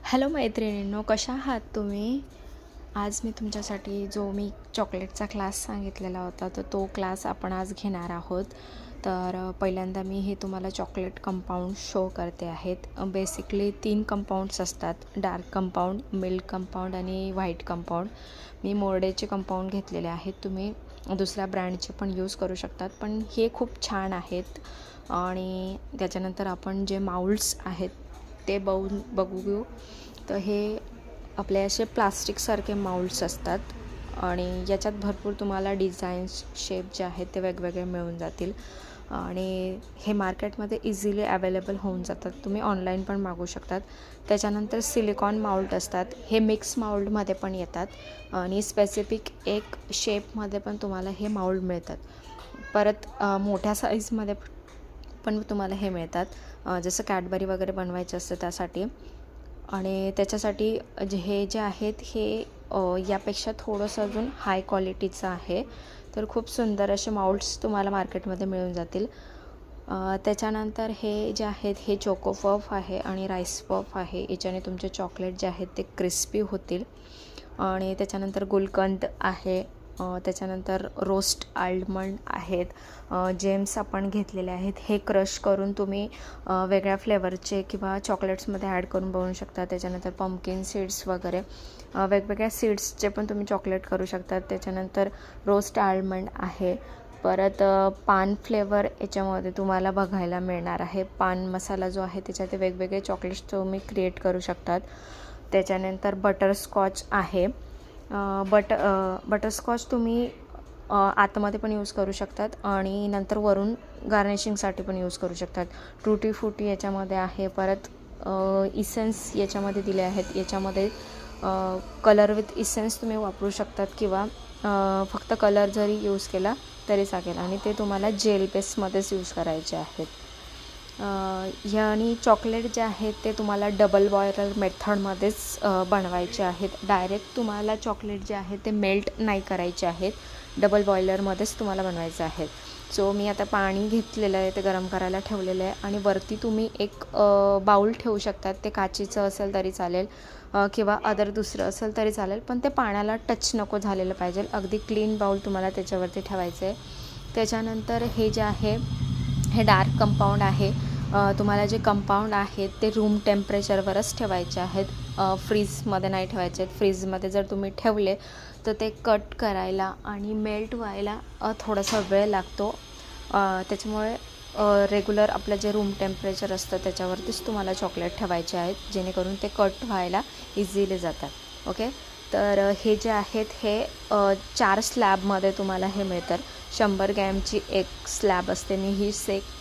Hello मैत्रिणींनो, कशा आहात तुम्ही? आज मी तुमच्यासाठी जो मी चॉकलेटचा क्लास सांगितलेला होता तर तो क्लास आपण आज घेणार आहोत. तर पहिल्यांदा मी हे तुम्हाला चॉकलेट कंपाऊंड शो करते आहेत. बेसिकली 3 कंपाऊंड्स असतात, डार्क कंपाऊंड, मिल्क कंपाऊंड आणि व्हाईट कंपाऊंड. मी मोर्डेचे कंपाऊंड घेतलेले आहेत. तुम्ही दुसऱ्या ब्रँडचे पण यूज करू शकतात, पण हे खूप छान आहेत. आणि त्याच्यानंतर आपण जे माउल्ड्स आहेत ते बघू घेऊ. तर हे आपले असे प्लास्टिकसारखे माउल्ड्स असतात आणि याच्यात भरपूर तुम्हाला डिझाईन्स, शेप जे आहेत ते वेगवेगळे मिळून जातील आणि हे मार्केटमध्ये इझिली अवेलेबल होऊन जातात. तुम्ही ऑनलाईन पण मागवू शकतात. त्याच्यानंतर सिलिकॉन माउल्ड असतात, हे मिक्स माउल्डमध्ये पण येतात आणि स्पेसिफिक एक शेपमध्ये पण तुम्हाला हे माउल्ड मिळतात. परत मोठ्या साईजमध्ये पण तुम्हाला हे मिळतात, जसं कॅडबरी वगैरे बनवायचं असतं त्यासाठी. आणि त्याच्यासाठी हे जे आहेत हे यापेक्षा थोडंसं अजून हाय क्वालिटीचं आहे. तर खूप सुंदर असे माउल्ड्स तुम्हाला मार्केटमध्ये मिळून जातील. त्याच्यानंतर हे जे आहेत हे चोको पफ आहे आणि राईस पफ आहे. याच्याने तुमचे चॉकलेट जे आहेत ते क्रिस्पी होतील. आणि त्याच्यानंतर गुलकंद आहे. त्याच्यानंतर रोस्ट आल्मंड आहेत. जेम्स आपण घेतलेले आहेत. हे क्रश करून तुम्ही वेगळ्या फ्लेवरचे किंवा चॉकलेट्समध्ये ॲड करून बनवू शकता. त्याच्यानंतर पंपकिन सीड्स वगैरे वेगवेगळ्या सीड्सचे पण तुम्ही चॉकलेट करू शकता. त्याच्यानंतर रोस्ट आल्मंड आहे. परत पान फ्लेवर याच्यामध्ये तुम्हाला बघायला मिळणार आहे. पान मसाला जो आहे त्याच्यात वेगवेगळे चॉकलेट्स तुम्ही क्रिएट करू शकतात. त्याच्यानंतर बटरस्कॉच आहे. बटरस्कॉच तुम्ही आतमध्ये पण यूज करू शकतात आणि नंतर वरून गार्निशिंगसाठी पण यूज करू शकतात. टूटी फ्रुटी याच्यामध्ये आहे. परत इसेन्स याच्यामध्ये दिले आहेत. याच्यामध्ये कलर विथ इसेन्स तुम्ही वापरू शकतात किंवा फक्त कलर जरी यूज केला तरी चालेल आणि ते तुम्हाला जेल बेसमध्येच यूज करायचे आहेत. ह्यानी चॉकलेट जे आहेत ते तुम्हाला डबल बॉयलर मेथडमध्येच बनवायचे आहेत. डायरेक्ट तुम्हाला चॉकलेट जे आहे ते मेल्ट नाही करायचे आहेत, डबल बॉयलरमध्येच तुम्हाला बनवायचं आहे. सो मी आता पाणी घेतलेलं आहे, ते गरम करायला ठेवलेलं आहे आणि वरती तुम्ही एक बाऊल ठेवू शकतात. ते काचेचं असेल तरी चालेल किंवा अदर दुसरं असेल तरी चालेल, पण ते पाण्याला टच नको झालेलं पाहिजे. अगदी क्लीन बाऊल तुम्हाला त्याच्यावरती ठेवायचं आहे. त्याच्यानंतर हे जे आहे हे डार्क कंपाऊंड आहे. तुम्हाला जे कंपाऊंड आहेत ते रूम टेम्परेचरवरच ठेवायचे आहेत, फ्रीजमध्ये नाही ठेवायचे आहेत. फ्रीजमध्ये जर तुम्ही ठेवले तर ते कट करायला आणि मेल्ट व्हायला थोडासा वेळ लागतो. त्याच्यामुळे रेग्युलर आपलं जे रूम टेम्परेचर असतं त्याच्यावरतीच तुम्हाला चॉकलेट ठेवायचे आहेत, जेणेकरून ते कट व्हायला इझिली जातात. ओके, तर हे जे आहेत हे 4 स्लॅबमध्ये तुम्हाला हे मिळतात. 100 ग्रॅमची एक स्लॅब असते. मी ही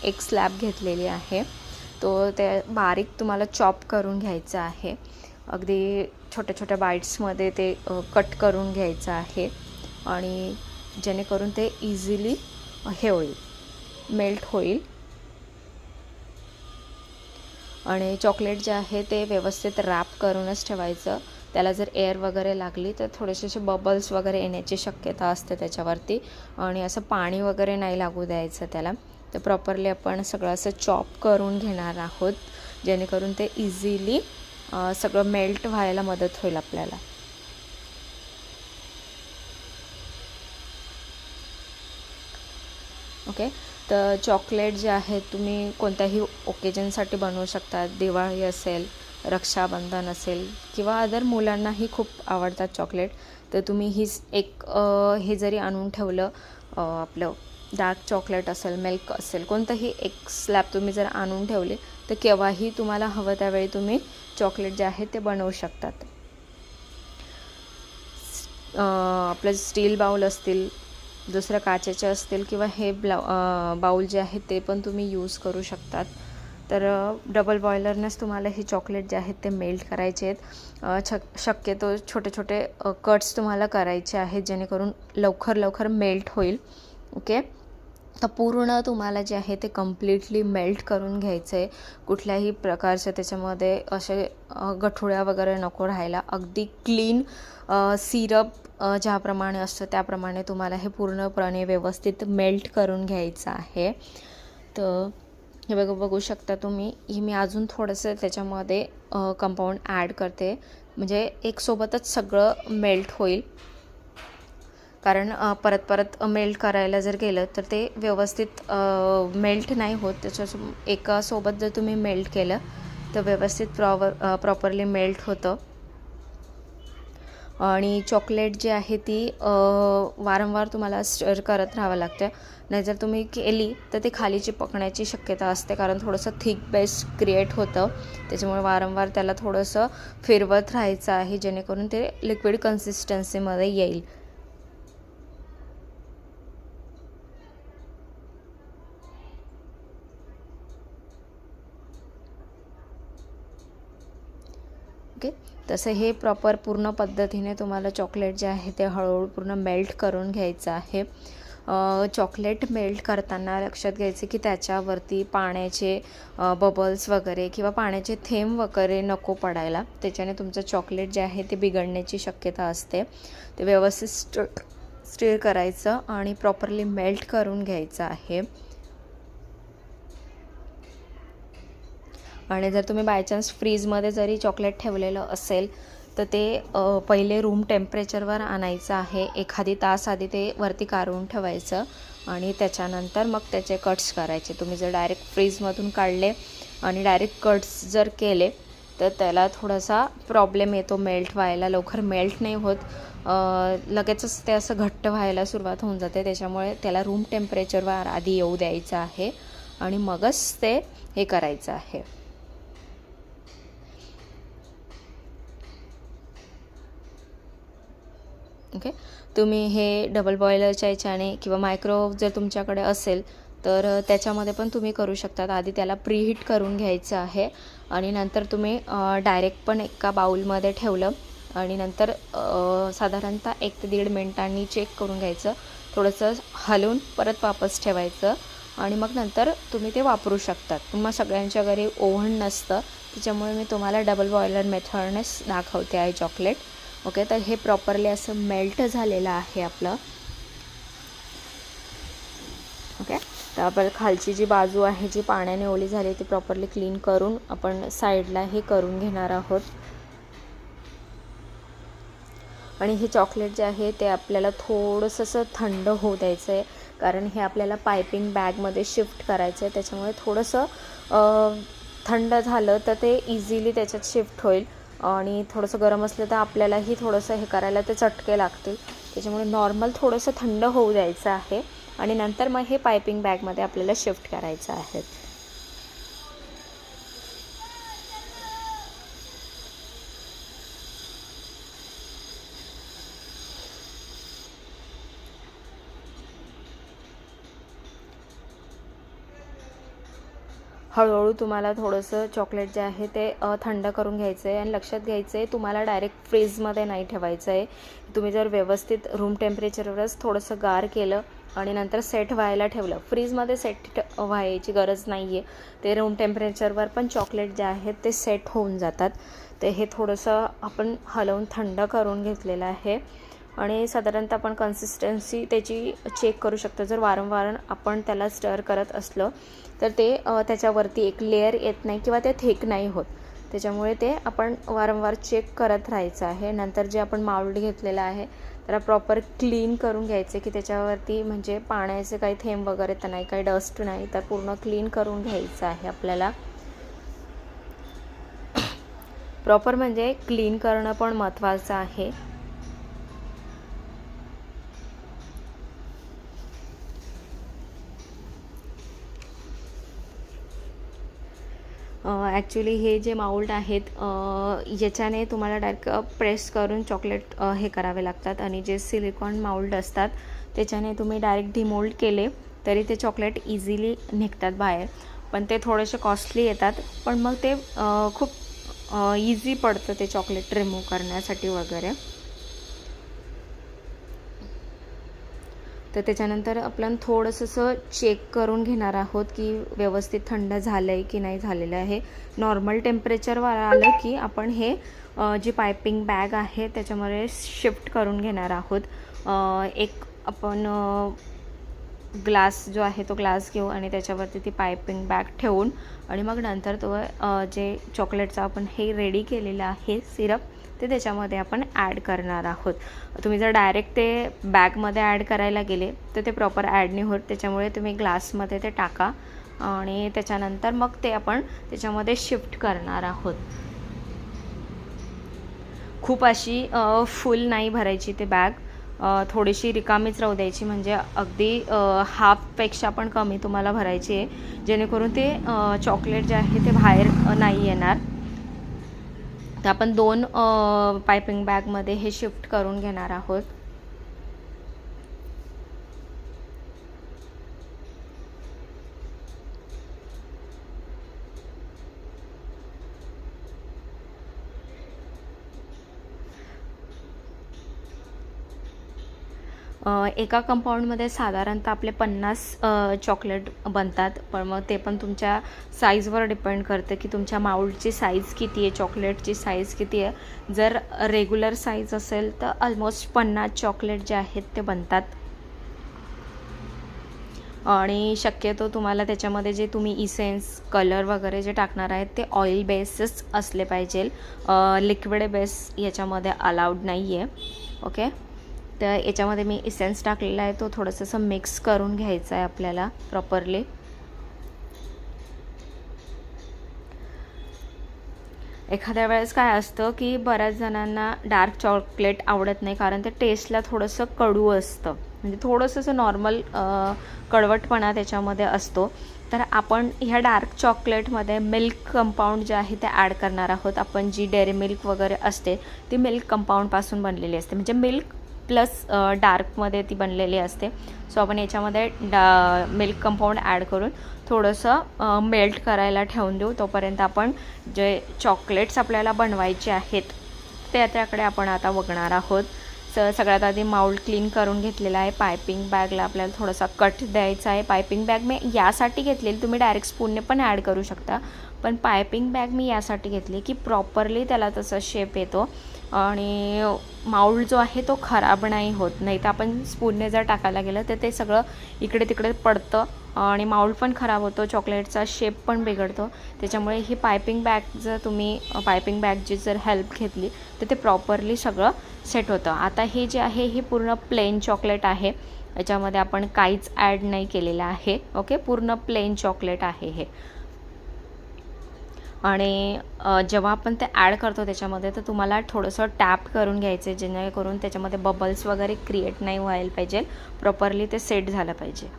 एक स्लॅब घेतलेली आहे. तो ते बारीक तुम्हाला चॉप करून घ्यायचं आहे. अगदी छोट्या छोट्या बाईट्समध्ये ते कट करून घ्यायचं आहे आणि जेणेकरून ते इझिली हे होईल, मेल्ट होईल. आणि चॉकलेट जे आहे ते व्यवस्थित रॅप करूनच ठेवायचं. त्याला जर एअर वगैरे लागली तर थोडेसे असे बबल्स वगैरे येण्याची शक्यता असते त्याच्यावरती आणि असं पाणी वगैरे नाही लागू द्यायचं त्याला. तर प्रॉपरली आपण सगळं असं चॉप करून घेणार आहोत, जेणेकरून ते इझिली सगळं मेल्ट व्हायला मदत होईल आपल्याला. ओके, तर चॉकलेट जे आहे तुम्ही कोणत्याही ओकेजनसाठी बनवू शकता. दिवाळी असेल, रक्षाबंधन असेल किंवा अदर मुलांनाही खूप आवडतात चॉकलेट. तर तुम्ही हे जरी आणून ठेवलं, आपलं डार्क चॉकलेट असेल, मिल्क असेल, कोणतंही एक स्लॅब तुम्ही जर आणून ठेवले तर केव्हाही तुम्हाला हवं त्यावेळी तुम्ही चॉकलेट जे आहे ते बनवू शकतात. आपलं स्टील बाउल असतील, दुसऱ्या काचेचे असतील किंवा हे बाउल जे आहे ते पण तुम्ही यूज करू शकतात. तर डबल बॉयलरनेच तुम्हाला हे चॉकलेट जे आहेत ते मेल्ट करायचे आहेत. शक्यतो छोटे छोटे कट्स तुम्हाला करायचे आहेत, जेणेकरून लवकर मेल्ट होईल. ओके, तर पूर्ण तुम्हाला जे आहे ते कम्प्लिटली मेल्ट करून घ्यायचं आहे. कुठल्याही प्रकारचं त्याच्यामध्ये असे गठुळ्या वगैरे नको राहायला. अगदी क्लीन सिरप ज्याप्रमाणे असतं त्याप्रमाणे तुम्हाला हे पूर्णपणे व्यवस्थित मेल्ट करून घ्यायचं आहे. तर हे बघू शकता तुम्ही, ही मी अजून थोडंसं त्याच्यामध्ये कंपाऊंड ॲड करते, म्हणजे एक सोबतच सगळं मेल्ट होईल. कारण परत परत मेल्ट करायला जर गेलं तर ते व्यवस्थित मेल्ट नाही होत. एका सोबत जर तुम्ही मेल्ट केलं तर व्यवस्थित प्रॉपरली मेल्ट होतं. आणि चॉकलेट जी आहे ती वारंवार तुम्हाला स्टर करत राहावं लागतं, नाहीतर तुम्ही केली तर ते खाली चिपकण्याची शक्यता असते, कारण थोडंसं थिक बेस क्रिएट होतं. त्याच्यामुळे वारंवार त्याला थोडंसं फिरवत राहायचं आहे, जेणेकरून ते लिक्विड कन्सिस्टन्सीमध्ये येईल. ओके, तसं हे प्रॉपर पूर्ण पद्धतीने तुम्हाला चॉकलेट जे आहे ते हळूहळू पूर्ण मेल्ट करून घ्यायचं आहे. चॉकलेट मेल्ट करताना लक्षात घ्यायचे की त्याच्यावरती पाण्याचे बबल्स वगैरे किंवा पाण्याचे थेंब वगैरे नको पडायला. त्याच्याने तुमचं चॉकलेट जे आहे ते बिघडण्याची शक्यता असते. ते व्यवस्थित स्टीर करायचं आणि प्रॉपरली मेल्ट करून घ्यायचं आहे. आणि जर तुम्ही बाय चान्स फ्रीजमध्ये जरी चॉकलेट ठेवलेलं असेल तर ते पहिले रूम टेम्परेचरवर आणायचं आहे. एखादी तास आधी ते वरती काढून ठेवायचं आणि त्याच्यानंतर मग त्याचे कट्स करायचे. तुम्ही जर डायरेक्ट फ्रीजमधून काढले आणि डायरेक्ट कट्स जर केले तर त्याला थोडासा प्रॉब्लेम येतो मेल्ट व्हायला, लवकर मेल्ट नाही होत. लगेचच ते असं घट्ट व्हायला सुरुवात होऊन जाते. त्याच्यामुळे त्याला रूम टेम्परेचरवर आधी येऊ द्यायचं आहे आणि मगच ते हे करायचं आहे. ओके, तुम्ही हे डबल बॉयलरच्या याच्याने किंवा मायक्रोवेव्ह जर तुमच्याकडे असेल तर त्याच्यामध्ये पण तुम्ही करू शकतात. आधी त्याला प्रीहीट करून घ्यायचं आहे आणि नंतर तुम्ही डायरेक्ट पण एका बाउलमध्ये ठेवलं आणि नंतर साधारणतः 1 ते 1.5 मिनिटांनी चेक करून घ्यायचं. थोडंसं हलवून परत वापस ठेवायचं आणि मग नंतर तुम्ही ते वापरू शकतात. तुम्हा सगळ्यांच्या घरी ओव्हन नसतं, त्याच्यामुळे मी तुम्हाला डबल बॉयलर मेथडनेच दाखवते आहे चॉकलेट. ओके, तर हे प्रॉपरली असं मेल्ट झालेलं आहे आपलं. ओके, तर आपण खालची जी बाजू आहे जी पाण्याने ओली झाली ती प्रॉपरली क्लीन करून आपण साईडला हे करून घेणार आहोत. आणि हे चॉकलेट जे आहे ते आपल्याला थोडंसं थंड होऊ द्यायचं आहे, कारण हे आपल्याला पायपिंग बॅगमध्ये शिफ्ट करायचं आहे. त्याच्यामुळे थोडंसं थंड झालं तर ते इझिली त्याच्यात शिफ्ट होईल आणि थोडंसं गरम असलं तर आपल्यालाही थोडंसं हे करायला ते चटके लागतील. त्याच्यामुळे नॉर्मल थोडंसं थंड होऊ द्यायचं आहे आणि नंतर मग हे पायपिंग बॅगमध्ये आपल्याला शिफ्ट करायचं आहे. हळूहळू तुम्हाला थोडंसं चॉकलेट जे आहे ते थंड करून घ्यायचं आहे आणि लक्षात घ्यायचं आहे तुम्हाला डायरेक्ट फ्रीजमध्ये नाही ठेवायचं आहे. तुम्ही जर व्यवस्थित रूम टेम्परेचरवरच थोडंसं गार केलं आणि नंतर सेट व्हायला ठेवलं, फ्रीजमध्ये सेट व्हायची गरज नाही आहे. ते रूम टेम्परेचरवर पण चॉकलेट जे आहेत ते सेट होऊन जातात. ते हे थोडंसं आपण हलवून थंड करून घेतलेलं आहे आणि साधारणतः आपण कन्सिस्टन्सी त्याची चेक करू शकतो. जर वारंवार आपण त्याला स्टर करत असलं तर ते त्याच्यावरती एक लेयर येत नाही किंवा ते थिक नाही होत. त्याच्यामुळे ते आपण वारंवार चेक करत राहायचं आहे. नंतर जे आपण माउल्ड घेतलेलं आहे त्याला प्रॉपर क्लीन करून घ्यायचे की त्याच्यावरती म्हणजे पाण्याचे काही थेंब वगैरे तर नाही, काही डस्ट नाही, तर पूर्ण क्लीन करून घ्यायचं आहे आपल्याला. प्रॉपर म्हणजे क्लीन करणं पण महत्त्वाचं आहे. ॲक्च्युली हे जे माउल्ड आहेत याच्याने तुम्हाला डायरेक्ट प्रेस करून चॉकलेट हे करावे लागतात आणि जे सिलिकॉन माउल्ड असतात त्याच्याने तुम्ही डायरेक्ट डिमोल्ड केले तरी ते चॉकलेट इझिली निघतात बाहेर, पण ते थोडेसे कॉस्टली येतात. पण मग ते खूप इझी पडतं ते चॉकलेट रिमूव्ह करण्यासाठी वगैरे. तर त्याच्यानंतर आपण थोडंसं चेक करून घेणार आहोत की व्यवस्थित थंड झालं आहे की नाही झालेलं आहे. नॉर्मल टेम्परेचरवर आलं की आपण हे जी पायपिंग बॅग आहे त्याच्यामध्ये शिफ्ट करून घेणार आहोत. एक आपण ग्लास जो आहे तो ग्लास घेऊ आणि त्याच्यावरती ती पायपिंग बॅग ठेवून आणि मग नंतर तो जे चॉकलेटचा आपण हे रेडी केलेलं आहे सिरप ते त्याच्यामध्ये आपण ॲड करणार आहोत. तुम्ही जर डायरेक्ट ते बॅगमध्ये ॲड करायला गेले तर ते प्रॉपर ॲड नाही होत. त्याच्यामुळे तुम्ही ग्लासमध्ये ते टाका आणि त्याच्यानंतर मग ते आपण त्याच्यामध्ये शिफ्ट करणार आहोत. खूप अशी फुल नाही भरायची ते बॅग, थोडीशी रिकामीच राहू द्यायची, म्हणजे अगदी हाफपेक्षा पण कमी तुम्हाला भरायची आहे, जेणेकरून ते चॉकलेट जे आहे ते बाहेर नाही येणार. तर आपण 2 पायपिंग बॅगमध्ये हे शिफ्ट करून घेणार आहोत. एका कंपाऊंडमध्ये साधारणतः आपले 50 चॉकलेट बनतात, पण मग ते पण तुमच्या साईजवर डिपेंड करतं की तुमच्या माऊल्डची साईज किती आहे, चॉकलेटची साईज किती आहे. जर रेग्युलर साईज असेल तर ऑलमोस्ट 50 चॉकलेट जे आहेत ते बनतात. आणि शक्यतो तुम्हाला त्याच्यामध्ये जे तुम्ही इसेन्स कलर वगैरे जे टाकणार आहेत ते ऑइल बेसच असले पाहिजे, लिक्विड बेस याच्यामध्ये अलाउड नाही आहे. ओके, तर याच्यामध्ये मी इसेन्स टाकलेला आहे, तो थोडंसं असं मिक्स करून घ्यायचा आहे आपल्याला प्रॉपरली. एखाद्या वेळेस काय असतं की बऱ्याच जणांना डार्क चॉकलेट आवडत नाही, कारण ते टेस्टला थोडंसं कडू असतं, म्हणजे थोडंसं असं नॉर्मल कडवटपणा त्याच्यामध्ये असतो. तर आपण ह्या डार्क चॉकलेटमध्ये मिल्क कंपाऊंड जे आहे ते ॲड करणार आहोत. आपण जी डेअरी मिल्क वगैरे असते ती मिल्क कंपाऊंडपासून बनलेली असते, म्हणजे मिल्क प्लस डार्कमध्ये ती बनलेली असते. सो आपण याच्यामध्ये मिल्क कंपाऊंड ॲड करून थोडंसं मेल्ट करायला ठेवून देऊ. तोपर्यंत आपण जे चॉकलेट्स आपल्याला बनवायचे आहेत त्याकडे आपण आता बघणार आहोत. सगळ्यात आधी माऊल्ड क्लीन करून घेतलेला आहे. पायपिंग बॅगला आपल्याला थोडासा कट द्यायचा आहे. पायपिंग बॅग मी यासाठी घेतलेली, तुम्ही डायरेक्ट स्पूनने पण ॲड करू शकता, पण पायपिंग बॅग मी यासाठी घेतली की प्रॉपरली त्याला तसा शेप येतो आणि माऊल्ड जो आहे तो खराब नाही होत. नाही तर आपण स्पूनने जर टाकायला गेलं तर ते सगळं इकडे तिकडे पडतं आणि माऊल्ड पण खराब होतो, चॉकलेटचा शेप पण बिघडतो. त्याच्यामुळे ही पायपिंग बॅग जर तुम्ही पायपिंग बॅगची जर हेल्प घेतली तर ते प्रॉपरली सगळं सेट होतं. आता हे जे आहे हे पूर्ण प्लेन चॉकलेट आहे, याच्यामध्ये आपण काहीच ॲड नाही केलेलं आहे. ओके, पूर्ण प्लेन चॉकलेट आहे हे. आणि जेव्हा आपण ते ॲड करतो त्याच्यामध्ये तर तुम्हाला थोडंसं टॅप करून घ्यायचं आहे, जेणेकरून त्याच्यामध्ये बबल्स वगैरे क्रिएट नाही व्हायला पाहिजे, प्रॉपरली ते सेट झालं पाहिजे.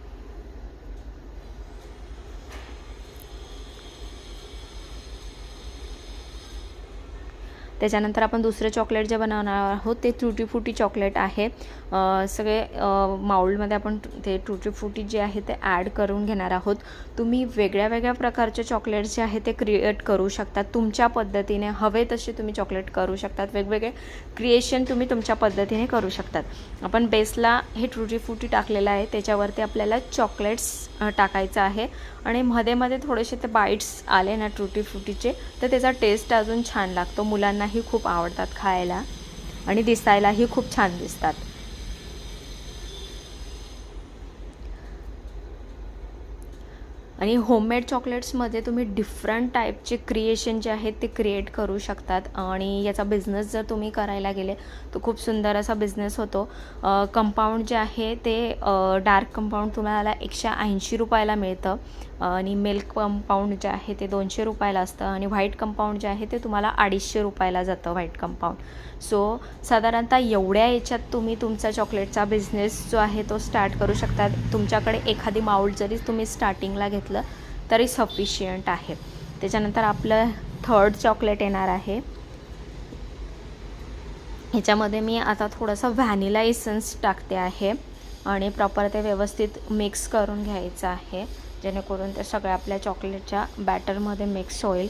त्याच्यानंतर आपण दुसरे चॉकलेट जे बनवणार आहोत ते टूटी फ्रुटी चॉकलेट आहे. सगळे माऊल्डमध्ये आपण ते टूटी फ्रुटी जे आहे ते ॲड करून घेणार आहोत. तुम्ही वेगळ्या वेगळ्या प्रकारचे चॉकलेट जे आहे ते क्रिएट करू शकतात, तुमच्या पद्धतीने हवे तसे तुम्ही चॉकलेट करू शकतात. वेगवेगळे क्रिएशन तुम्ही तुमच्या पद्धतीने करू शकतात. आपण बेसला हे टूटी फ्रुटी टाकलेलं आहे, त्याच्यावरती आपल्याला चॉकलेट्स टाकायचं आहे आणि मध्ये मध्ये थोडेसे ते बाईट्स आले ना टूटी फ्रुटीचे तर त्याचा टेस्ट अजून छान लागतो. मुलांनाही खूप आवडतात खायला आणि दिसायलाही खूप छान दिसतात. आणि होममेड चॉकलेट्समध्ये तुम्ही डिफरंट टाईपचे क्रिएशन जे आहेत ते क्रिएट करू शकतात आणि याचा बिझनेस जर तुम्ही करायला गेले तर खूप सुंदर असा बिझनेस होतो. कंपाऊंड जे आहे ते डार्क कंपाऊंड तुम्हाला 180 रुपयाला मिळतं आणि मिल्क कंपाऊंड जे आहे ते 200 रुपयाला असतं आणि व्हाईट कंपाऊंड जे आहे ते तुम्हाला 250 रुपयाला जातं व्हाईट कंपाऊंड. सो साधारणतः एवढ्या याच्यात तुम्ही तुमचा चॉकलेटचा बिझनेस जो आहे तो स्टार्ट करू शकता. तुमच्याकडे एखादी माऊल्ड जरी तुम्ही स्टार्टिंगला घेतलं तरी सफिशियंट आहे. त्याच्यानंतर आपलं थर्ड चॉकलेट येणार आहे. ह्याच्यामध्ये मी आता थोडंसं व्हॅनिला इसेन्स टाकते आहे आणि प्रॉपर ते व्यवस्थित मिक्स करून घ्यायचं आहे, जेणेकरून ते सगळ्या आपल्या चॉकलेटच्या बॅटरमध्ये मिक्स होईल.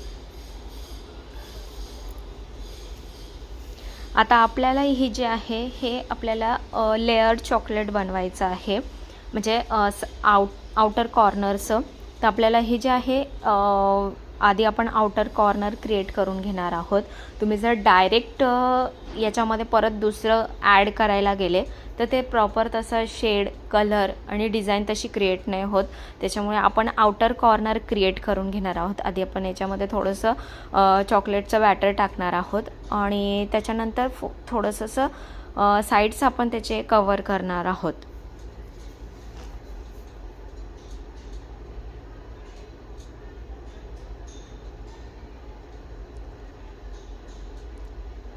आता आपल्याला ही जे आहे हे आपल्याला लेयर्ड चॉकलेट बनवायचं आहे, म्हणजे आउटर कॉर्नरचं. तर आपल्याला हे जे आहे आधी आपण आउटर कॉर्नर क्रिएट करून घेणार आहोत. तुम्ही जर डायरेक्ट याच्यामध्ये परत दुसरं ॲड करायला गेले तर ते प्रॉपर तसं शेड, कलर आणि डिझाईन तशी क्रिएट नाही होत. त्याच्यामुळे आपण आउटर कॉर्नर क्रिएट करून घेणार आहोत. आधी आपण याच्यामध्ये थोडंसं चॉकलेटचं बॅटर टाकणार आहोत आणि त्याच्यानंतर थोडंसं साईड्स आपण त्याचे कवर करणार आहोत.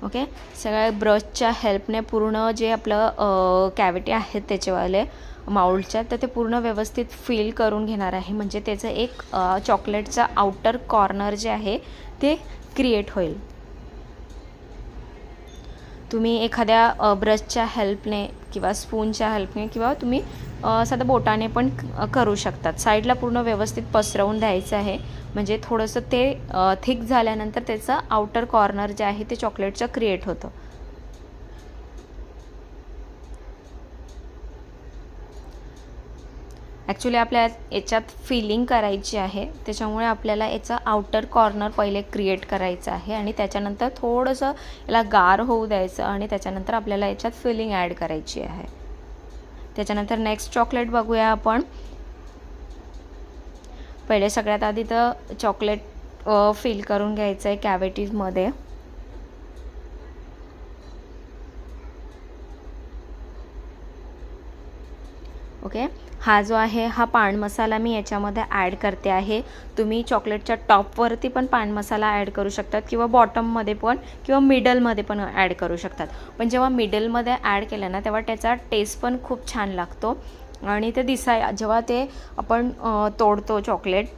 ओके, सगळ्या ब्रशच्या हेल्पने पूर्ण जे आपलं कॅव्हिटी आहेत त्याचेवाले माउल्डच्या, तर ते पूर्ण व्यवस्थित फिल करून घेणार आहे. म्हणजे त्याचं एक चॉकलेटचा आउटर कॉर्नर जे आहे ते क्रिएट होईल. तुम्ही एखाद्या ब्रशच्या हेल्पने किंवा स्पूनच्या हेल्पने किंवा तुम्ही साध्या बोटाने पण करू शकतात. साईडला पूर्ण व्यवस्थित पसरवून द्यायचं आहे. म्हणजे थोडंसं ते थिक झाल्यानंतर त्याचं आउटर कॉर्नर जे आहे ते चॉकलेटचं क्रिएट होतं. ॲक्च्युली आपल्या याच्यात फिलिंग करायची आहे, त्याच्यामुळे आपल्याला याचा आउटर कॉर्नर पहिले क्रिएट करायचं आहे आणि त्याच्यानंतर थोडंसं याला गार होऊ द्यायचं आणि त्याच्यानंतर आपल्याला याच्यात फिलिंग ॲड करायची आहे. त्याच्यानंतर नेक्स्ट चॉकलेट बघूया आपण. पहिले सगळ्यात आधी तर चॉकलेट फिल करून घ्यायचं आहे कॅव्हिटीजमध्ये. ओके, हा जो आहे हा पान मसाला मी याच्यामध्ये ॲड करते आहे. तुम्ही चॉकलेटच्या टॉपवरती पण पान मसाला ॲड करू शकतात किंवा बॉटममध्ये पण किंवा मिडलमध्ये पण ॲड करू शकतात. पण जेव्हा मिडलमध्ये ॲड केलं ना तेव्हा त्याचा टेस्ट पण खूप छान लागतो आणि ते जेव्हा ते आपण तोडतो चॉकलेट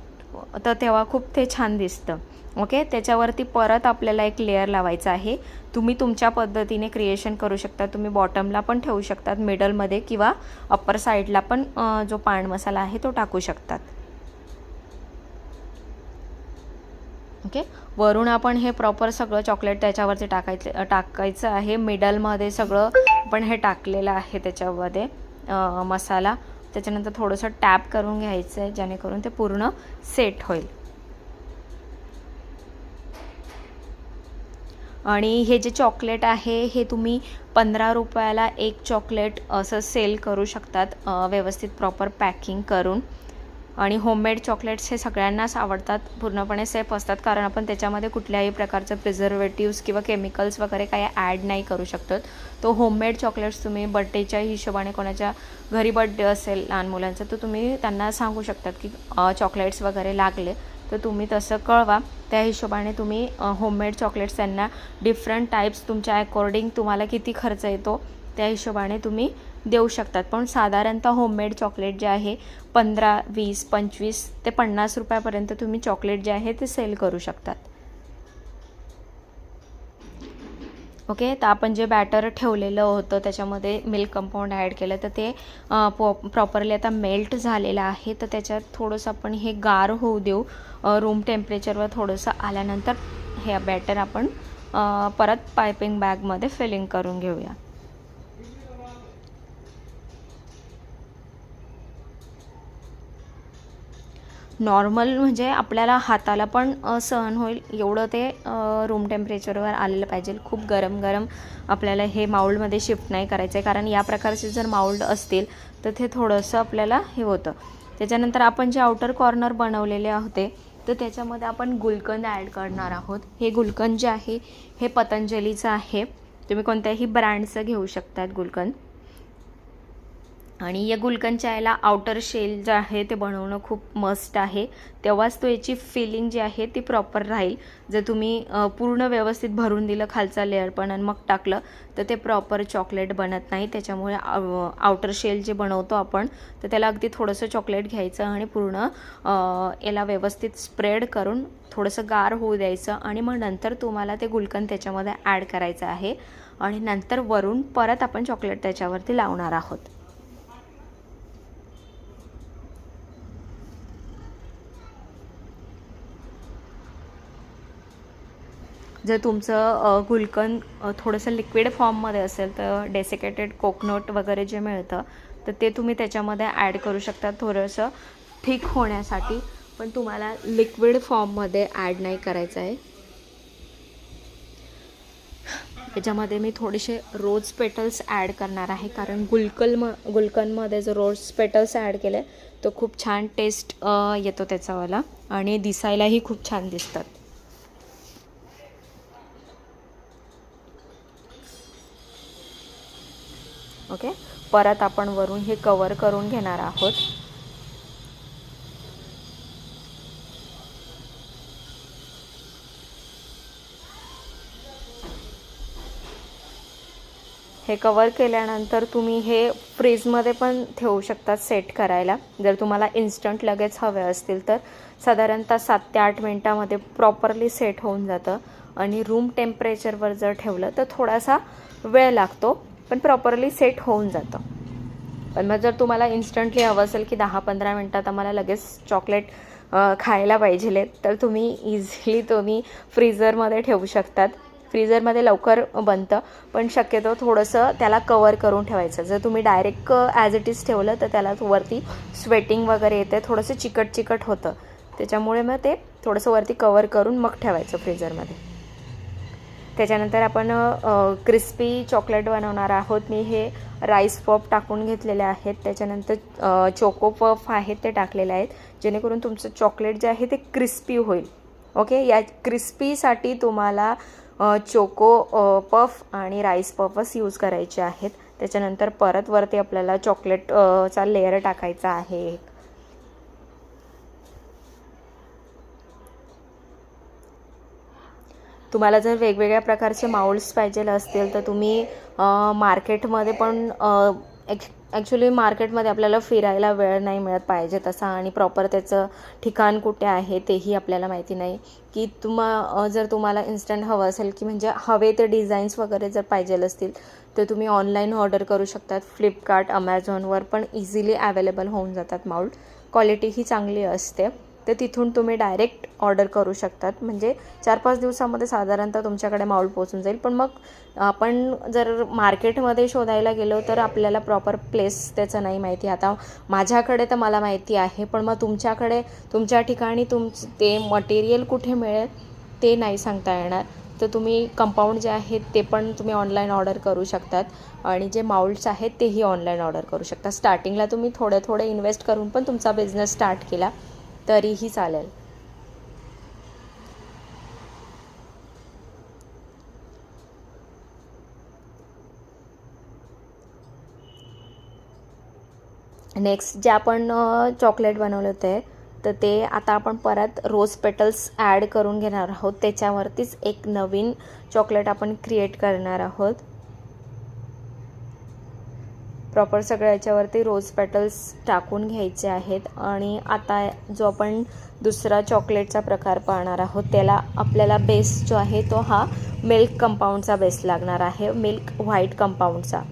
तर तेव्हा खूप ते छान दिसतं. ओके, त्याच्यावरती परत आपल्याला एक लेअर लावायचा आहे. तुम्ही तुमच्या पद्धतीने क्रिएशन करू शकता. तुम्ही बॉटमला पण ठेवू शकतात, मिडलमध्ये किंवा अप्पर साईडला पण जो पान मसाला आहे तो टाकू शकतात. ओके, वरून आपण हे प्रॉपर सगळं चॉकलेट त्याच्यावरती टाकायचं आहे. मिडलमध्ये सगळं आपण हे टाकलेलं आहे त्याच्यामध्ये मसाला. त्याच्यानंतर थोडंसं टॅप करून घ्यायचं आहे जेणेकरून ते पूर्ण सेट होईल. आणि हे जे चॉकलेट आहे हे तुम्ही 15 रुपयाला एक चॉकलेट असं सेल करू शकतात व्यवस्थित प्रॉपर पॅकिंग करून. आणि होममेड चॉकलेट्स हे सगळ्यांनाच आवडतात, पूर्णपणे सेफ असतात कारण आपण त्याच्यामध्ये कुठल्याही प्रकारचं प्रिझर्वेटिव्स किंवा केमिकल्स वगैरे काही ॲड नाही करू शकतो. तो होममेड चॉकलेट्स तुम्ही बड्डेच्या हिशोबाने कोणाच्या घरी बड्डे असेल लहान मुलांचा तर तुम्ही त्यांना सांगू शकतात की चॉकलेट्स वगैरे लागले तर तुम्ही तसं कळवा. त्या हिशोबाने तुम्ही होममेड चॉकलेट्स त्यांना डिफरंट टाईप्स तुमच्या अकॉर्डिंग तुम्हाला किती खर्च येतो त्या हिशोबाने तुम्ही देऊ शकतात. पण साधारणतः होममेड चॉकलेट जे आहे 15, 20, 25 ते 50 रुपयापर्यंत तुम्ही चॉकलेट जे आहे ते सेल करू शकतात. ओके, तर आपण जे बॅटर ठेवलेलं होतं त्याच्यामध्ये मिल्क कंपाऊंड ॲड केलं तर ते प्रॉपरली आता मेल्ट झालेलं आहे. तर त्याच्यात थोडंसं आपण हे गार होऊ देऊ. रूम टेम्परेचरवर थोडंसं आल्यानंतर हे बॅटर आपण परत पायपिंग बॅगमध्ये फिलिंग करून घेऊया. नॉर्मल म्हणजे आपल्याला हाताला पण सहन होईल एवढं ते रूम टेम्परेचरवर आलेलं पाहिजे. खूप गरम आपल्याला हे माऊल्डमध्ये शिफ्ट नाही करायचं आहे कारण या प्रकारचे जर माऊल्ड असतील तर ते थोडंसं आपल्याला हे होतं. त्याच्यानंतर आपण जे आउटर कॉर्नर बनवलेले होते तर त्याच्यामध्ये आपण गुलकंद ॲड करणार आहोत. हे गुलकंद जे आहे हे पतंजलीचं आहे. तुम्ही कोणत्याही ब्रँडचं घेऊ शकतात गुलकंद. आणि या गुलकंदच्या याला आउटर शेल जे आहे ते बनवणं खूप मस्ट आहे, तेव्हाच तो याची फिलिंग जी आहे ती प्रॉपर राहील. जर तुम्ही पूर्ण व्यवस्थित भरून दिलं खालचा लेअर पण आणि मग टाकलं तर ते प्रॉपर चॉकलेट बनत नाही. त्याच्यामुळे आउटर शेल जे बनवतो आपण तर त्याला अगदी थोडंसं चॉकलेट घ्यायचं आणि पूर्ण याला व्यवस्थित स्प्रेड करून थोडंसं गार होऊ द्यायचं आणि मग नंतर तुम्हाला ते गुलकंद त्याच्यामध्ये ॲड करायचं आहे आणि नंतर वरून परत आपण चॉकलेट त्याच्यावरती लावणार आहोत. जर तुमचं गुलकंद थोडंसं लिक्विड फॉर्ममध्ये असेल तर डेसिकेटेड कोकोनट वगैरे जे मिळतं तर ते तुम्ही त्याच्यामध्ये ॲड करू शकता थोडंसं थिक होण्यासाठी. पण तुम्हाला लिक्विड फॉर्ममध्ये ॲड नाही करायचं आहे. याच्यामध्ये मी थोडेसे रोज पेटल्स ॲड करणार आहे, कारण गुलकंदमध्ये जर रोज पेटल्स ॲड केले तर खूप छान टेस्ट येतो त्याचावाला आणि दिसायलाही खूप छान दिसतात. ओके, परत आपण वरून हे कवर करून घेणार आहोत. हे कवर केल्यानंतर तुम्ही हे फ्रीजमध्ये पण ठेवू शकतात सेट करायला. जर तुम्हाला इन्स्टंट लगेच हवे असतील तर साधारणतः 7 ते 8 मिनटामध्ये प्रॉपरली सेट होऊन जातं. आणि रूम टेम्परेचरवर जर ठेवलं तर थोडासा वेळ लागतो, पण प्रॉपरली सेट होऊन जातं. पण मग जर तुम्हाला इन्स्टंटली हवं असेल की 10-15 मिनटात आम्हाला लगेच चॉकलेट खायला पाहिजे, तर तुम्ही इझिली तुम्ही फ्रीझरमध्ये ठेवू शकतात. फ्रीझरमध्ये लवकर बनतं, पण शक्यतो थोडंसं त्याला कवर करून ठेवायचं. जर तुम्ही डायरेक्ट ॲज इट इज ठेवलं तर त्याला वरती स्वेटिंग वगैरे येते, थोडंसं चिकट होतं. त्याच्यामुळे मग ते थोडंसं वरती कवर करून मग ठेवायचं फ्रीझरमध्ये. त्याच्यानंतर आपण क्रिस्पी चॉकलेट बनवणार आहोत. मी हे राईस पफ टाकून घेतलेले आहेत. त्याच्यानंतर चोको पफ आहेत ते टाकलेले आहेत, जेणेकरून तुमचं चॉकलेट जे आहे ते क्रिस्पी होईल. ओके, या क्रिस्पीसाठी तुम्हाला चोको पफ आणि राईस पफच यूज करायचे आहेत. त्याच्यानंतर परत वरती आपल्याला चॉकलेटचा लेअर टाकायचा आहे. तुम्हाला जर वेगवेगळ्या प्रकारचे माउल्स पाहिजे असतील तर तुम्ही मार्केटमध्ये पण ॲक्च्युली मार्केटमध्ये आपल्याला फिरायला वेळ नाही मिळत पाहिजे तसा, आणि प्रॉपर त्याचं ठिकाण कुठे आहे तेही आपल्याला माहिती नाही. की जर तुम्हाला इन्स्टंट हवं असेल की म्हणजे हवे ते डिझाईन्स वगैरे जर पाहिजे असतील तर तुम्ही ऑनलाईन ऑर्डर करू शकतात. फ्लिपकार्ट, अमेझॉनवर पण इझिली अवेलेबल होऊन जातात माउल्ट. क्वालिटीही चांगली असते, तर तिथून तुम्ही डायरेक्ट ऑर्डर करू शकतात. म्हणजे 4-5 दिवसामध्ये साधारणतः तुमच्याकडे माउल्ट पोचून जाईल. पण मग आपण जर मार्केटमध्ये शोधायला गेलो तर आपल्याला प्रॉपर प्लेस त्याचं नाही माहिती. आता माझ्याकडे तर मला माहिती आहे, पण मग तुमच्याकडे तुमच्या ठिकाणी ते मटेरियल कुठे मिळेल ते नाही सांगता येणार. तर तुम्ही कंपाऊंड जे आहेत ते पण तुम्ही ऑनलाईन ऑर्डर करू शकतात, आणि जे माउल्ट्स आहेत तेही ऑनलाईन ऑर्डर करू शकता. स्टार्टिंगला तुम्ही थोडे इन्व्हेस्ट करून पण तुमचा बिझनेस स्टार्ट केला तरीही चालेल. नेक्स्ट जे आपण चॉकलेट बनवलं होते तर ते आता आपण परत रोज पेटल्स ॲड करून घेणार आहोत. त्याच्यावरतीच एक नवीन चॉकलेट आपण क्रिएट करणार आहोत. प्रॉपर सगळ्या याच्यावरती रोज पेटल्स टाकून घ्यायचे आहेत. आणि आता जो आपण दुसरा चॉकलेटचा प्रकार पाहणार आहोत त्याला आपल्याला बेस जो आहे तो हा मिल्क कंपाऊंडचा बेस लागणार आहे, मिल्क व्हाईट कंपाऊंडचा.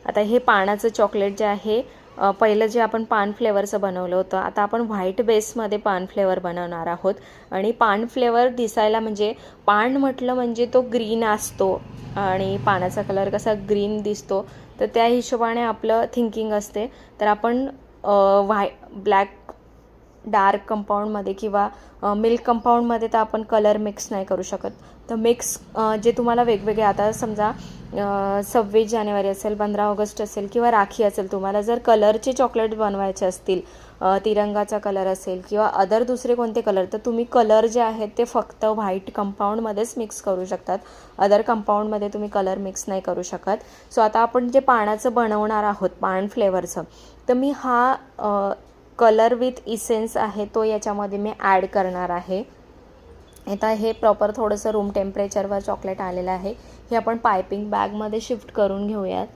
आता हे पानाचं चॉकलेट जे आहे, पहिलं जे आपण पान फ्लेवरचं बनवलं होतं, आता आपण व्हाईट बेसमध्ये पान फ्लेवर बनवणार आहोत. आणि पान फ्लेवर दिसायला म्हणजे पान म्हटलं म्हणजे तो ग्रीन असतो आणि पानाचा कलर कसा ग्रीन दिसतो, तर त्या हिशोबाने आपलं थिंकिंग असते. तर आपण ब्लॅक डार्क कंपाऊंडमध्ये किंवा मिल्क कंपाऊंडमध्ये तर आपण कलर मिक्स नाही करू शकत. तर मिक्स जे तुम्हाला वेगवेगळे, आता समजा 26 जानेवारी असेल, 15 ऑगस्ट असेल किंवा राखी असेल, तुम्हाला जर कलरचे चॉकलेट बनवायचे असतील, तिरंगाचा कलर असेल किंवा अदर दुसरे कोणते कलर, तर तुम्ही कलर जे आहेत ते फक्त व्हाईट कंपाऊंडमध्येच मिक्स करू शकतात. अदर कंपाऊंडमध्ये तुम्ही कलर मिक्स नाही करू शकत. सो आता आपण जे पानाचं बनवणार आहोत, पान फ्लेवरचं, तर मी हा कलर विथ इसेन्स आहे तो याच्यामध्ये मी ॲड करणार आहे. आता हे प्रॉपर थोडंसं रूम टेम्परेचरवर चॉकलेट आलेलं आहे. हे आपण पायपिंग बॅगमध्ये शिफ्ट करून घेऊयात.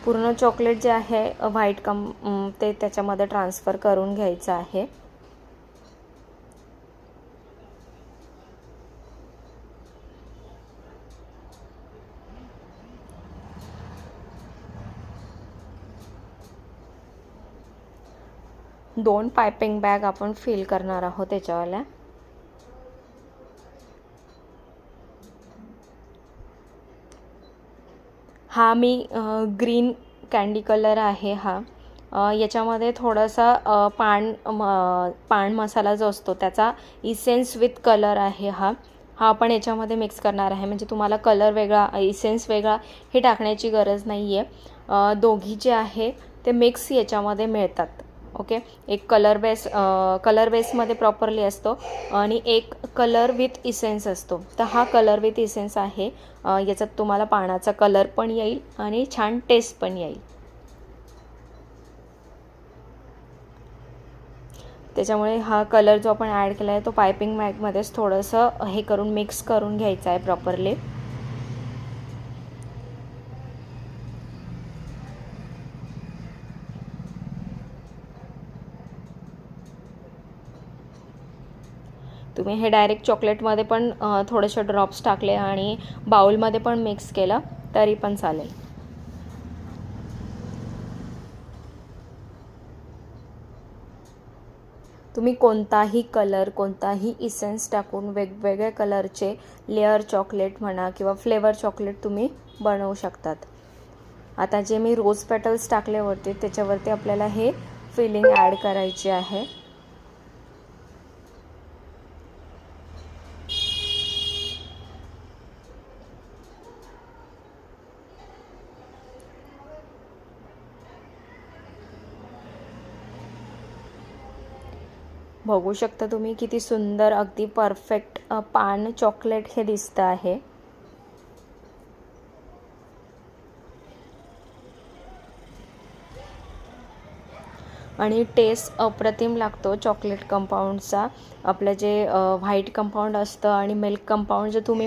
पूर्ण चॉकलेट जे आहे व्हाईट ते त्याच्यामध्ये ट्रान्सफर करून घ्यायचं आहे. 2 पायपिंग बॅग आपण फिल करणार आहोत त्याच्यावाल्या. हा मी ग्रीन कँडी कलर आहे हा. याच्यामध्ये थोडासा पान मसाला जो असतो त्याचा इसेन्स विथ कलर आहे हा आपण याच्यामध्ये मिक्स करणार आहे. म्हणजे तुम्हाला कलर वेगळा इसेन्स वेगळा हे टाकण्याची गरज नाही आहे. दोघी जे आहे ते मिक्स याच्यामध्ये मिळतात. ओके, एक कलर बेसमध्ये प्रॉपरली असतो आणि एक कलर विथ इसेन्स असतो. तर हा कलर विथ इसेन्स आहे. याच्यात तुम्हाला पानाचा कलर पण येईल आणि छान टेस्ट पण येईल. त्याच्यामुळे हा कलर जो आपण ॲड केला आहे तो पायपिंग बॅगमध्येच थोडंसं हे करून मिक्स करून घ्यायचं आहे प्रॉपरली. तुम्ही हे डायरेक्ट चॉकलेटमध्ये पण थोडेसे ड्रॉप्स टाकले आणि बाउलमध्ये पण मिक्स केलं तरी पण चालेल. तुम्ही कोणताही कलर कोणताही इसेन्स टाकून वेगवेगळे कलरचे लेअर चॉकलेट म्हणा किंवा फ्लेवर चॉकलेट तुम्ही बनवू शकतात. आता जे मी रोज पेटल्स टाकले होते त्याच्यावरती आपल्याला हे फिलिंग ॲड करायची आहे. बघू शकता तुम्ही किती सुंदर अगदी परफेक्ट पान चॉकलेट हे दिसतं आहे. आणि टेस्ट अप्रतिम लागतो चॉकलेट कंपाऊंडचा. आपलं जे व्हाईट कंपाऊंड असतं आणि मिल्क कंपाऊंड जे तुम्ही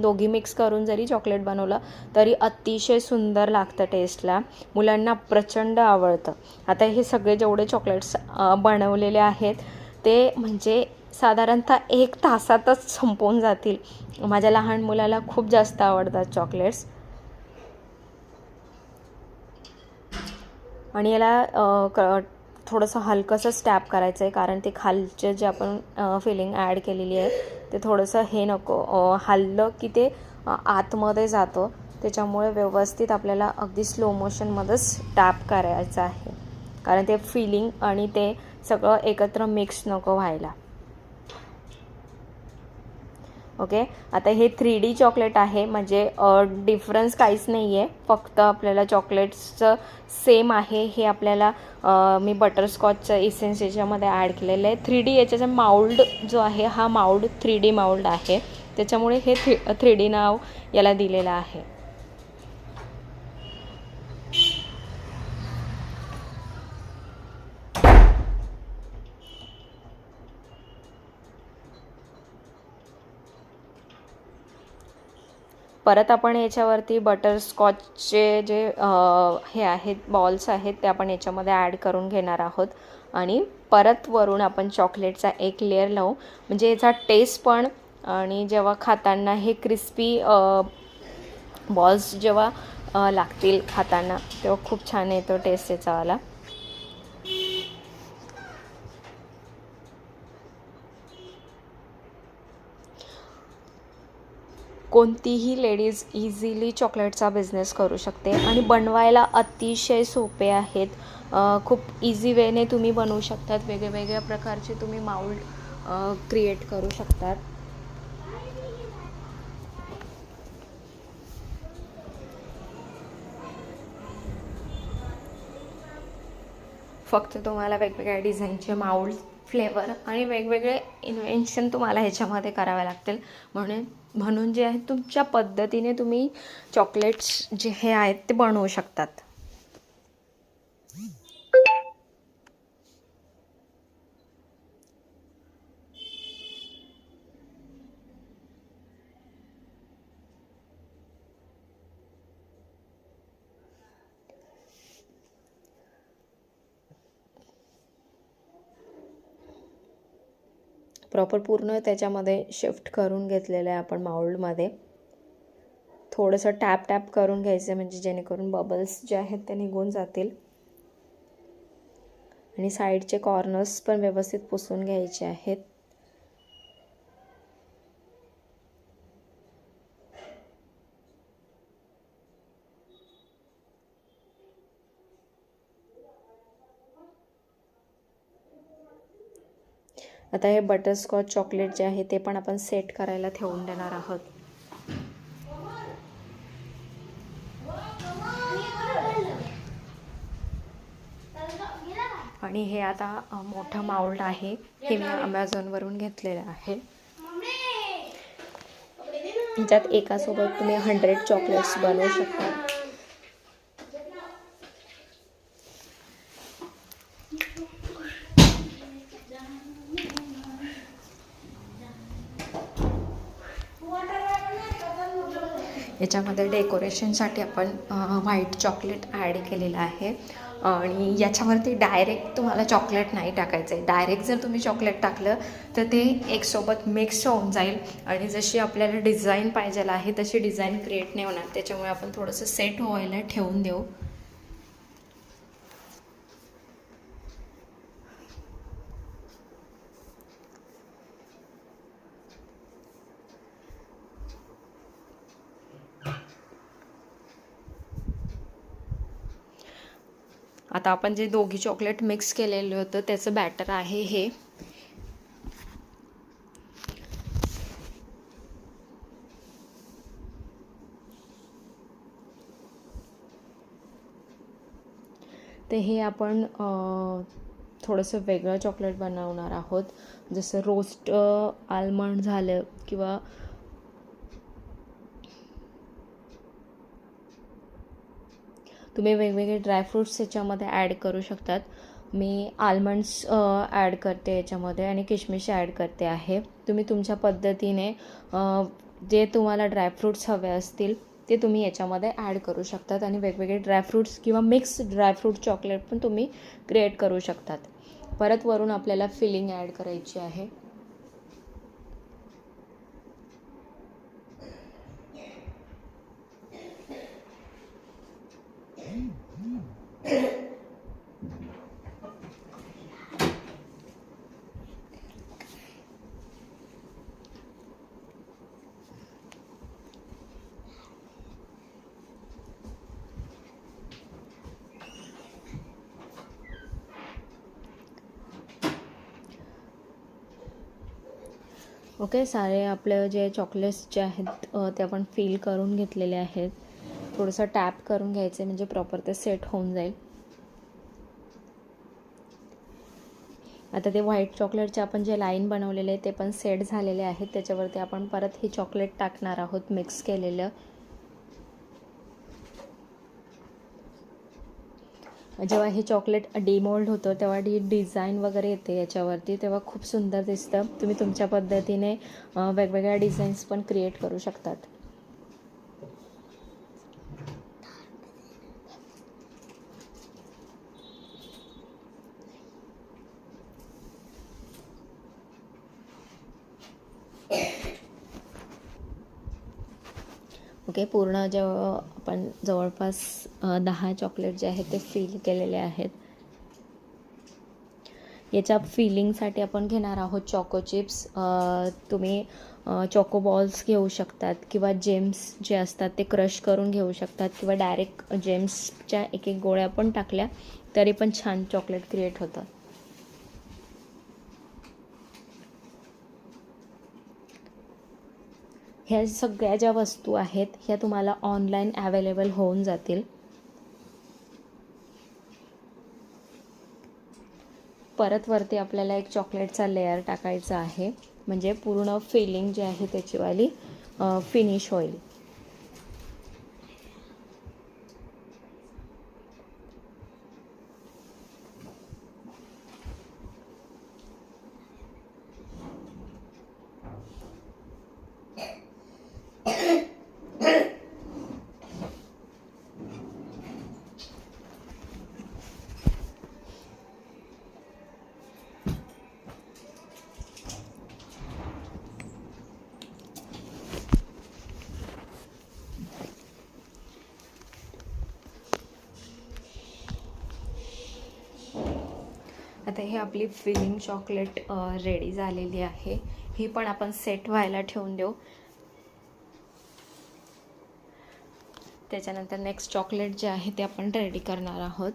दोघी मिक्स करून जरी चॉकलेट बनवलं तरी अतिशय सुंदर लागतं टेस्टला. मुलांना प्रचंड आवडतं. आता हे सगळे जेवढे चॉकलेट्स बनवलेले आहेत ते म्हणजे साधारणतः 1 तासातच संपवून जातील. माझ्या लहान मुलाला खूप जास्त आवडतात चॉकलेट्स. आणि याला थोडंसं हलकंसं स्टॅप करायचं आहे कारण ते खालचे जे आपण फिलिंग ॲड केलेली आहे ते थोडंसं हे नको हललं की ते आतमध्ये जातं. त्याच्यामुळे व्यवस्थित आपल्याला अगदी स्लो मोशनमध्येच टॅप करायचं आहे कारण ते फिलिंग आणि ते सगळं एकत्र मिक्स नको व्हायला. ओके, आता हे 3D चॉकलेट आहे म्हणजे डिफरन्स काहीच नाही आहे. फक्त आपल्याला चॉकलेट्सचं सेम आहे हे आपल्याला मी बटरस्कॉचचं इसेन्स याच्यामध्ये ॲड केलेलं आहे. 3D याच्याचा माउल्ड जो आहे हा माउल्ड 3D माउल्ड आहे. त्याच्यामुळे हे 3D नाव याला दिलेलं आहे. परत आपण याच्यावरती बटरस्कॉचचे जे हे आहेत बॉल्स आहेत ते आपण याच्यामध्ये ॲड करून घेणार आहोत आणि परत वरून आपण चॉकलेटचा एक लेअर लावू म्हणजे याचा टेस्ट पण आणि जेव्हा खाताना हे क्रिस्पी बॉल्स जेव्हा लागतील खाताना तेव्हा खूप छान येतो टेस्ट याचावाला. कोणतीही लेडीज इझिली चॉकलेटचा बिझनेस करू शकते आणि बनवायला अतिशय सोपे आहेत. खूप इझी वेने तुम्ही बनवू शकतात. वेगवेगळ्या प्रकारचे तुम्ही माउल्ड क्रिएट करू शकतात. फक्त तुम्हाला वेगवेगळ्या डिझाईनचे माउल्ड फ्लेवर आणि वेगवेगळे इन्व्हेन्शन तुम्हाला ह्याच्यामध्ये करावे लागतील. म्हणून जे आहे तुमच्या पद्धतीने तुम्ही चॉकलेट्स जे हे आहेत ते बनवू शकतात. प्रॉपर पूर्ण त्याच्यामध्ये शिफ्ट करून घेतलेलं आहे आपण माउल्डमध्ये. थोडंसं टॅप करून घ्यायचं म्हणजे जेणेकरून बबल्स जे आहेत ते निघून जातील आणि साईडचे कॉर्नर्स पण व्यवस्थित पुसून घ्यायचे आहेत. आता हे बटरस्कॉच चॉकलेट जे आहे ते पण आपण सेट करायला ठेवून देणार आहोत. आणि हे आता मोठं माउल्ड आहे, हे मी अमेझॉनवरून घेतलेलं आहे. ह्याच्यात एकासोबत तुम्ही 100 चॉकलेट्स बनवू शकता. याच्यामध्ये डेकोरेशनसाठी आपण व्हाईट चॉकलेट ॲड केलेलं आहे. आणि याच्यावरती डायरेक्ट तुम्हाला चॉकलेट नाही टाकायचं आहे. डायरेक्ट जर तुम्ही चॉकलेट टाकलं तर ते एकसोबत मिक्स होऊन जाईल आणि जशी आपल्याला डिझाईन पाहिजे आहे तशी डिझाईन क्रिएट नाही होणार. त्याच्यामुळे आपण थोडंसं सेट व्हायला ठेवून देऊ. आता आपण जे दोघी चॉकलेट मिक्स केलेलं होतं त्याचं बॅटर आहे हे. ते हे आपण थोडंसं वेगळं चॉकलेट बनवणार आहोत. जसं रोस्ट आल्मंड झालं किंवा तुम्ही वेगवेगळे ड्रायफ्रूट्स याच्यामध्ये ॲड करू शकतात. मी आल्मंड्स ॲड करते याच्यामध्ये आणि किशमिश ॲड करते आहे. तुम्ही तुमच्या पद्धतीने जे तुम्हाला ड्रायफ्रूट्स हवे असतील ते तुम्ही याच्यामध्ये ॲड करू शकतात आणि वेगवेगळे ड्रायफ्रूट्स किंवा मिक्स ड्रायफ्रूट चॉकलेट पण तुम्ही क्रिएट करू शकतात. परत वरून आपल्याला फिलिंग ॲड करायची आहे. ओके, सारे आपले जे चॉकलेट्स जे आहेत ते आपण फिल करून घेतलेले आहेत. थोडंसं टॅप करून घ्यायचे म्हणजे प्रॉपर ते सेट होऊन जाईल. आता ते व्हाईट चॉकलेटचे आपण जे लाईन बनवलेले ते पण सेट झालेले आहेत. त्याच्यावरती आपण परत हे चॉकलेट टाकणार आहोत मिक्स केलेलं. जेव्हा हे चॉकलेट डिमोल्ड होतं तेव्हा डिझाईन वगैरे येते याच्यावरती, तेव्हा खूप सुंदर दिसतं. तुम्ही तुमच्या पद्धतीने वेगवेगळ्या डिझाईन्स पण क्रिएट करू शकतात. ओके, पूर्ण जेव्हा आपण जवळपास 10 चॉकलेट जे आहेत ते फिल केलेले आहेत. याच्या फिलिंगसाठी आपण घेणार आहोत चॉको चिप्स. तुम्ही चॉको बॉल्स घेऊ शकतात किंवा जेम्स जे असतात ते क्रश करून घेऊ शकतात किंवा डायरेक्ट जेम्सच्या एक एक गोळ्या पण टाकल्या तरी पण छान चॉकलेट क्रिएट होतं. ह्या सगळ्या ज्या वस्तू आहेत ह्या तुम्हाला ऑनलाईन अवेलेबल होऊन जातील. परत वरती आपल्याला एक चॉकलेटचा लेअर टाकायचा आहे म्हणजे पूर्ण फिलिंग जी आहे त्याचीवाली फिनिश होईल. आता हे आपली फिलिंग चॉकलेट रेडी झालेली आहे. ही पण आपण सेट व्हायला ठेवून देऊ. त्याच्यानंतर नेक्स्ट चॉकलेट जे आहे ते आपण रेडी करणार आहोत.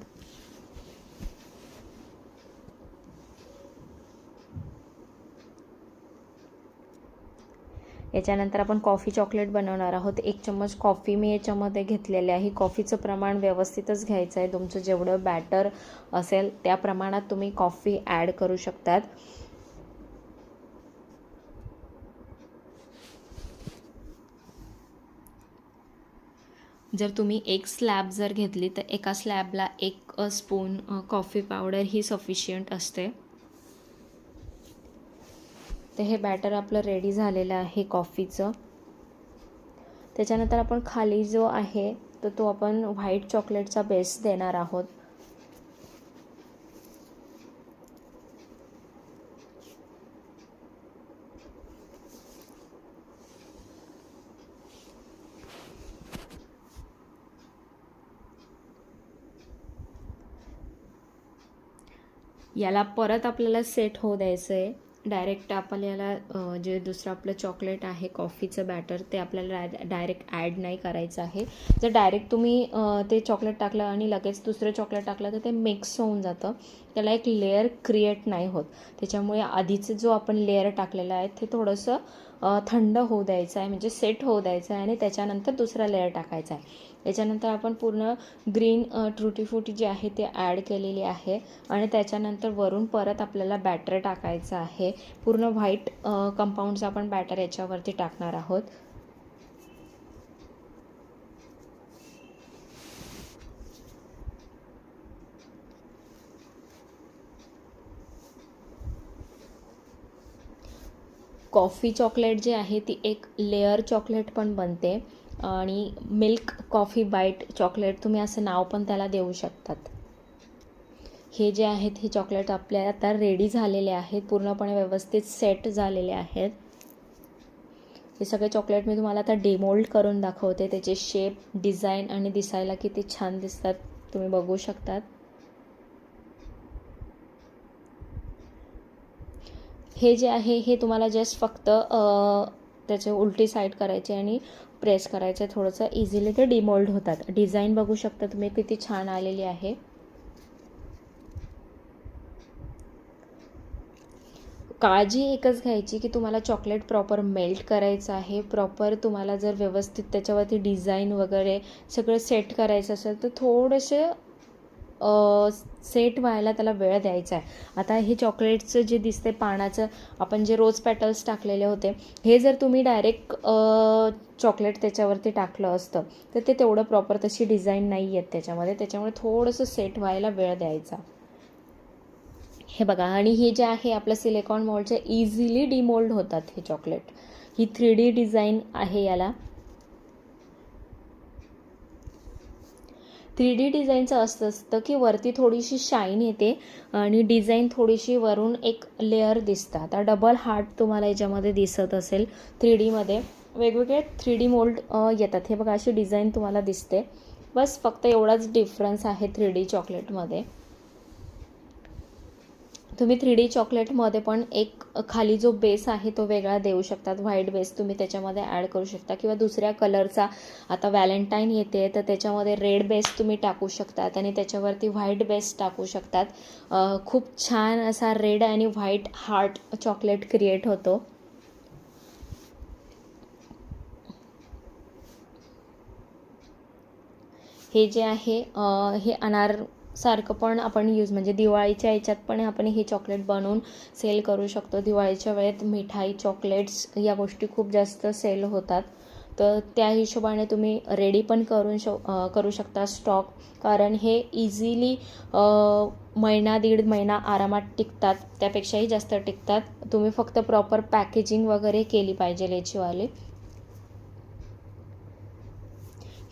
याच्यानंतर आपण कॉफी चॉकलेट बनवणार आहोत. 1 चम्मच कॉफी मी याच्यामध्ये घेतलेले आहे. कॉफीचं प्रमाण व्यवस्थितच घ्यायचं आहे. तुमचं जेवढं बॅटर असेल त्या प्रमाणात तुम्ही कॉफी ॲड करू शकतात. जर तुम्ही एक स्लॅब जर घेतली तर एका स्लॅबला 1 स्पून कॉफी पावडर ही सफिशियंट असते. तर हे बॅटर आपलं रेडी झालेलं आहे कॉफीचं. त्याच्यानंतर आपण खाली जो आहे तर तो आपण व्हाईट चॉकलेटचा बेस देणार आहोत. याला परत आपल्याला सेट होऊ द्यायचं आहे. डायरेक्ट आपल्याला जे दुसरं आपलं चॉकलेट आहे कॉफीचं बॅटर ते आपल्याला डायरेक्ट ॲड नाही करायचं आहे. जर डायरेक्ट तुम्ही ते चॉकलेट टाकलं आणि लगेच दुसरं चॉकलेट टाकलं तर ते मिक्स होऊन जातं. त्याला एक लेअर क्रिएट नाही होत. त्याच्यामुळे आधीचं जो आपण लेअर टाकलेलं आहे ते थोडंसं थंड होऊ द्यायचं आहे, म्हणजे सेट होऊ द्यायचं आहे आणि त्याच्यानंतर दुसरा लेअर टाकायचा आहे. त्याच्यानंतर आपण पूर्ण ग्रीन ट्रुटी फ्रुटी जे आहे ते ॲड केलेली आहे आणि त्याच्यानंतर वरून परत आपल्याला बॅटर टाकायचं आहे. पूर्ण व्हाईट कंपाऊंडचा आपण बॅटर याच्यावरती टाकणार आहोत. कॉफी चॉकलेट जे आहे ती एक लेअर चॉकलेट पण बनते आणि मिल्क कॉफी बाईट चॉकलेट तुम्ही असं नाव पण त्याला देऊ शकतात. हे जे आहेत हे चॉकलेट आपल्या आता रेडी झालेले आहेत, पूर्णपणे व्यवस्थित सेट झालेले आहेत. हे सगळे चॉकलेट मी तुम्हाला आता डिमोल्ड करून दाखवते. त्याचे शेप, डिझाईन आणि दिसायला किती छान दिसतात तुम्ही बघू शकतात. हे जे आहे हे तुम्हाला जस्ट फक्त त्याचे उलटी साईड करायचे आणि प्रेस करायचं, थोडंसं इझिली ते डिमोल्ड होतात. डिझाईन बघू शकता तुम्ही किती छान आलेली आहे. काळजी एकच घ्यायची की तुम्हाला चॉकलेट प्रॉपर मेल्ट करायचं आहे. प्रॉपर तुम्हाला जर व्यवस्थित त्याच्यावरती डिझाईन वगैरे सगळं सेट करायचं असेल तर थोडेसे सेट व्हायला त्याला वेळ द्यायचा आहे. आता हे चॉकलेटचं जे दिसते पानाचं आपण जे रोज पॅटल्स टाकलेले होते, हे जर तुम्ही डायरेक्ट चॉकलेट त्याच्यावरती टाकलं असतं तर ते तेवढं प्रॉपर तशी डिझाईन नाही आहेत त्याच्यामुळे थोडंसं सेट व्हायला वेळ द्यायचा. हे बघा, आणि हे जे आहे आपलं सिलिकॉन मोल्डचे इझिली डिमोल्ड होतात हे चॉकलेट. ही 3D डिझाईन आहे. याला 3D डिझाईनचं असं असतं की वरती थोडीशी शाईन येते आणि डिझाईन थोडीशी वरून एक लेअर दिसतं. आता डबल हार्ट तुम्हाला याच्यामध्ये दिसत असेल. 3Dमध्ये वेगवेगळे 3D मोल्ड येतात. हे बघा, अशी डिझाईन तुम्हाला दिसते. बस फक्त एवढाच डिफरन्स आहे 3D चॉकलेटमध्ये. तुम्ही 3D चॉकलेटमध्ये पण एक खाली जो बेस आहे तो वेगळा देऊ शकतात. व्हाईट बेस तुम्ही त्याच्यामध्ये ॲड करू शकता किंवा दुसऱ्या कलरचा. आता व्हॅलेंटाईन येते तर त्याच्यामध्ये रेड बेस तुम्ही टाकू शकतात आणि त्याच्यावरती व्हाईट बेस टाकू शकतात. खूप छान असा रेड आणि व्हाईट हार्ट चॉकलेट क्रिएट होतो. हे जे आहे हे अनार सारखं पण आपण म्हणजे दिवाळीच्या याच्यात पण आपण हे चॉकलेट बनवून सेल करू शकतो. दिवाळीच्या वेळेत मिठाई, चॉकलेट्स या गोष्टी खूप जास्त सेल होतात. तर त्या हिशोबाने तुम्ही रेडी पण करू शकता स्टॉक, कारण हे इझिली महिना दीड महिना आरामात टिकतात, त्यापेक्षाही जास्त टिकतात. तुम्ही फक्त प्रॉपर पॅकेजिंग वगैरे केली पाहिजे याचीवाली.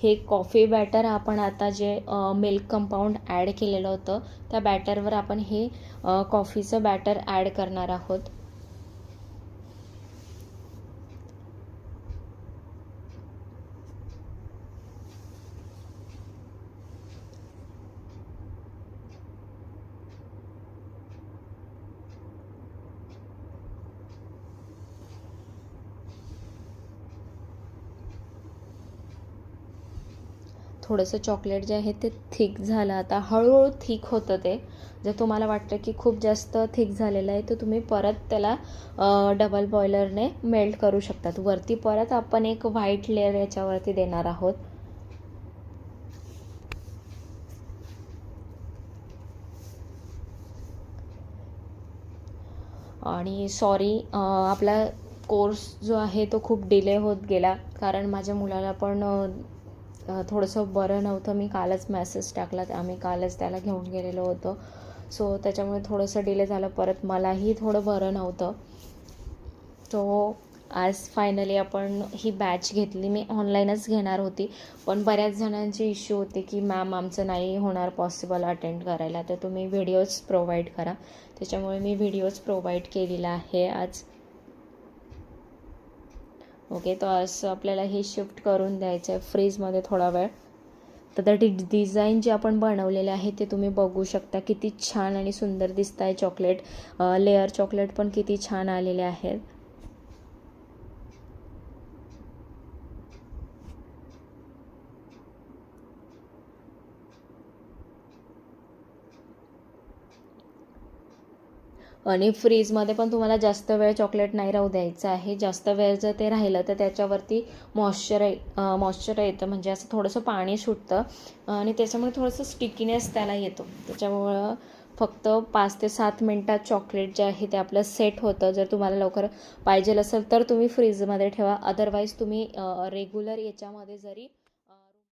हे कॉफी बॅटर आपण आता जे मिल्क कंपाऊंड ॲड केलेलं होतं त्या बॅटरवर आपण हे कॉफीचं बॅटर ॲड करणार आहोत. थोडंसं चॉकलेट जे आहे ते थिक झालं. आता हळूहळू थिक होतं ते. जर तुम्हाला वाटतं की खूप जास्त थिक झालेलं आहे तर तुम्ही परत त्याला डबल बॉयलरने मेल्ट करू शकतात. वरती परत आपण एक व्हाईट लेअर याच्यावरती देणार आहोत. आणि सॉरी, आपला कोर्स जो आहे तो खूप डिले होत गेला, कारण माझ्या मुलाला पण थोडंसं बरं नव्हतं. मी कालच मेसेज टाकला, आम्ही कालच त्याला घेऊन गेलेलो होतो. सो त्याच्यामुळे थोडंसं डिले झालं. परत मलाही थोडं बरं नव्हतं. तो आज फायनली आपण ही बॅच घेतली. मी ऑनलाईनच घेणार होती, पण बऱ्याच जणांची इश्यू होते की मॅम आमचं नाही होणार पॉसिबल अटेंड करायला, तर तुम्ही व्हिडिओज प्रोव्हाइड करा. त्याच्यामुळे मी व्हिडिओज प्रोव्हाइड केलेला आहे आज. ओके, तर असं आपल्याला हे शिफ्ट करून द्यायचं आहे फ्रीजमध्ये थोडा वेळ. तर ती डिझाईन जी आपण बनवलेली आहे ते तुम्ही बघू शकता, किती छान आणि सुंदर दिसत आहे. चॉकलेट लेअर चॉकलेट पण किती छान आलेले आहेत. आणि फ्रीजमध्ये पण तुम्हाला जास्त वेळ चॉकलेट नाही राहू द्यायचं आहे. जास्त वेळ जर ते राहिलं तर त्याच्यावरती मॉइश्चर येतं, म्हणजे असं थोडंसं पाणी सुटतं आणि त्याच्यामुळे थोडंसं स्टिकीनेस त्याला येतो. त्याच्यामुळं फक्त 5 ते 7 मिनटात चॉकलेट जे आहे ते आपलं सेट होतं. जर तुम्हाला लवकर पाहिजे असेल तर तुम्ही फ्रीजमध्ये ठेवा. अदरवाईज तुम्ही रेग्युलर याच्यामध्ये जरी